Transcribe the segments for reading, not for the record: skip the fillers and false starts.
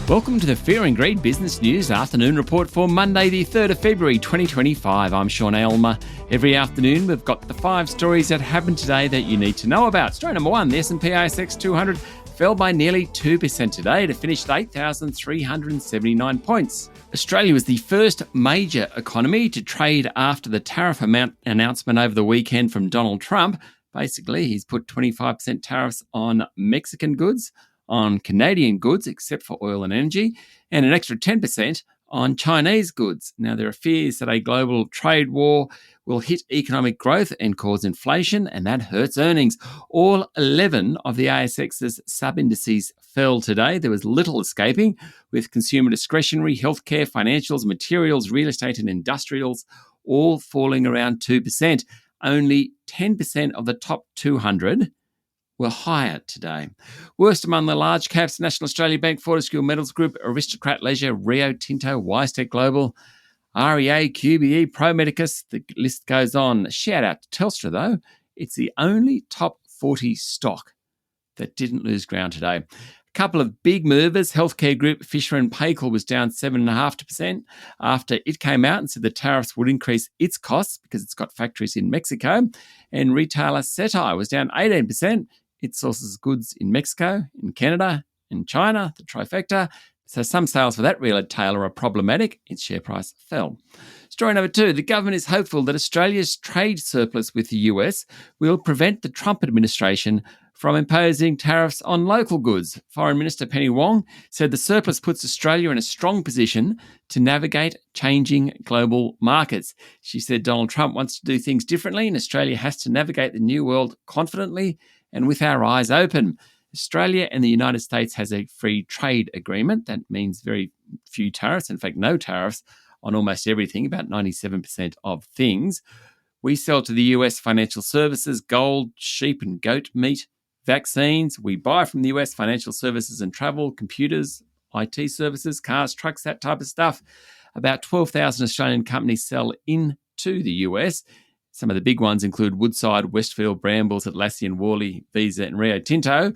Welcome to the Fear and Greed Business News Afternoon Report for Monday, the 3rd of February 2025. I'm Sean Aylmer. Every afternoon, we've got the 5 stories that happened today that you need to know about. Story number 1, the S&P ASX 200 fell by nearly 2% today to finish at 8,379 points. Australia was the first major economy to trade after the tariff announcement over the weekend from Donald Trump. Basically, he's put 25% tariffs on Mexican goods, on Canadian goods, except for oil and energy, and an extra 10% on Chinese goods. Now, there are fears that a global trade war will hit economic growth and cause inflation, and that hurts earnings. All 11 of the ASX's sub-indices fell today. There was little escaping, with consumer discretionary, healthcare, financials, materials, real estate and industrials all falling around 2%. Only 10% of the top 200 were higher today. Worst among the large caps: National Australia Bank, Fortescue Metals Group, Aristocrat Leisure, Rio Tinto, WiseTech Global, REA, QBE, Pro Medicus. The list goes on. Shout out to Telstra, though. It's the only top 40 stock that didn't lose ground today. A couple of big movers. Healthcare group Fisher & Paykel was down 7.5% after it came out and said the tariffs would increase its costs because it's got factories in Mexico. And retailer Setai was down 18%. It sources goods in Mexico, in Canada, in China, the trifecta. So some sales for that retailer are problematic. Its share price fell. Story number 2, the government is hopeful that Australia's trade surplus with the US will prevent the Trump administration from imposing tariffs on local goods. Foreign Minister Penny Wong said the surplus puts Australia in a strong position to navigate changing global markets. She said Donald Trump wants to do things differently and Australia has to navigate the new world confidently and with our eyes open. Australia and the United States has a free trade agreement. That means very few tariffs, in fact, no tariffs on almost everything, about 97% of things. We sell to the US financial services, gold, sheep and goat meat, vaccines. We buy from the US financial services and travel, computers, IT services, cars, trucks, that type of stuff. About 12,000 Australian companies sell into the US. Some of the big ones include Woodside, Westfield, Brambles, Atlassian, Worley, Visa and Rio Tinto.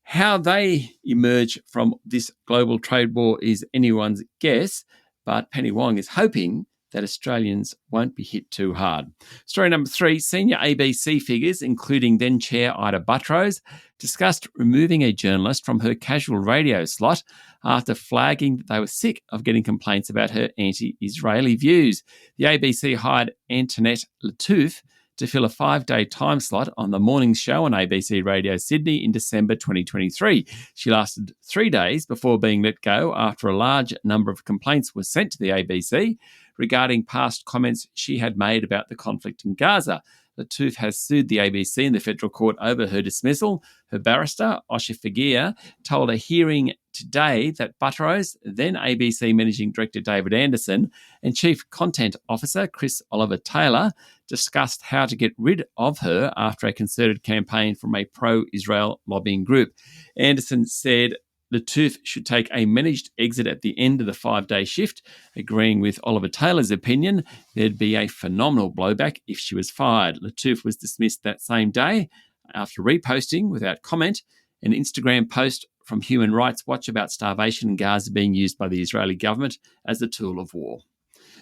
How they emerge from this global trade war is anyone's guess, but Penny Wong is hoping that Australians won't be hit too hard. Story number 3, senior ABC figures, including then-Chair Ita Buttrose, discussed removing a journalist from her casual radio slot after flagging that they were sick of getting complaints about her anti-Israeli views. The ABC hired Antoinette Lattouf to fill a 5-day time slot on the morning show on ABC Radio Sydney in December 2023. She lasted 3 days before being let go after a large number of complaints were sent to the ABC regarding past comments she had made about the conflict in Gaza. Lattouf has sued the ABC in the federal court over her dismissal. Her barrister, Osher Fagia, told a hearing today that Buttrose, then ABC Managing Director David Anderson, and Chief Content Officer Chris Oliver Taylor discussed how to get rid of her after a concerted campaign from a pro-Israel lobbying group. Anderson said Lattouf should take a managed exit at the end of the 5-day shift, agreeing with Oliver Taylor's opinion there'd be a phenomenal blowback if she was fired. Lattouf was dismissed that same day after reposting, without comment, an Instagram post from Human Rights Watch about starvation in Gaza being used by the Israeli government as a tool of war.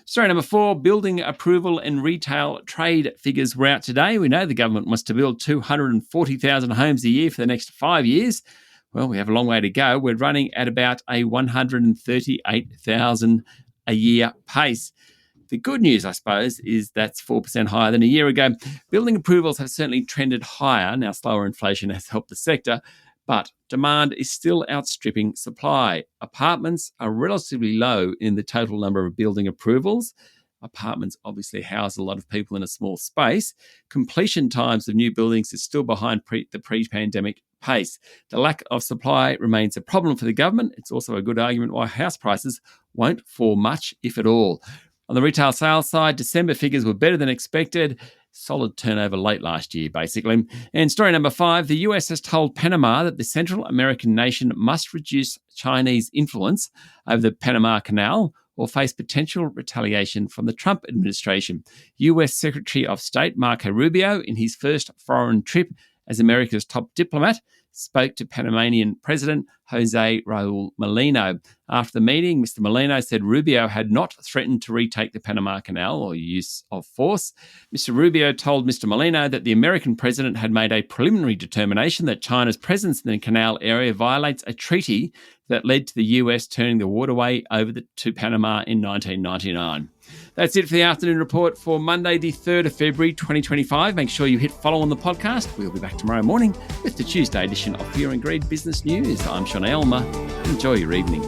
Story number 4, building approval and retail trade figures were out today. We know the government wants to build 240,000 homes a year for the next 5 years. Well, we have a long way to go. We're running at about a 138,000 a year pace. The good news, I suppose, is that's 4% higher than a year ago. Building approvals have certainly trended higher. Now, slower inflation has helped the sector, but demand is still outstripping supply. Apartments are relatively low in the total number of building approvals. Apartments obviously house a lot of people in a small space. Completion times of new buildings is still behind the pre-pandemic pace. The lack of supply remains a problem for the government. It's also a good argument why house prices won't fall much, if at all. On the retail sales side, December figures were better than expected. Solid turnover late last year, basically. And story number 5, the US has told Panama that the Central American nation must reduce Chinese influence over the Panama Canal or face potential retaliation from the Trump administration. US Secretary of State Marco Rubio, in his first foreign trip as America's top diplomat, spoke to Panamanian President Jose Raul Molino. After the meeting, Mr. Molino said Rubio had not threatened to retake the Panama Canal or use of force. Mr. Rubio told Mr. Molino that the American president had made a preliminary determination that China's presence in the canal area violates a treaty that led to the US turning the waterway over to Panama in 1999. That's it for the afternoon report for Monday, the 3rd of February, 2025. Make sure you hit follow on the podcast. We'll be back tomorrow morning with the Tuesday edition of Fear and Greed Business News. I'm Sean Aylmer. Enjoy your evening.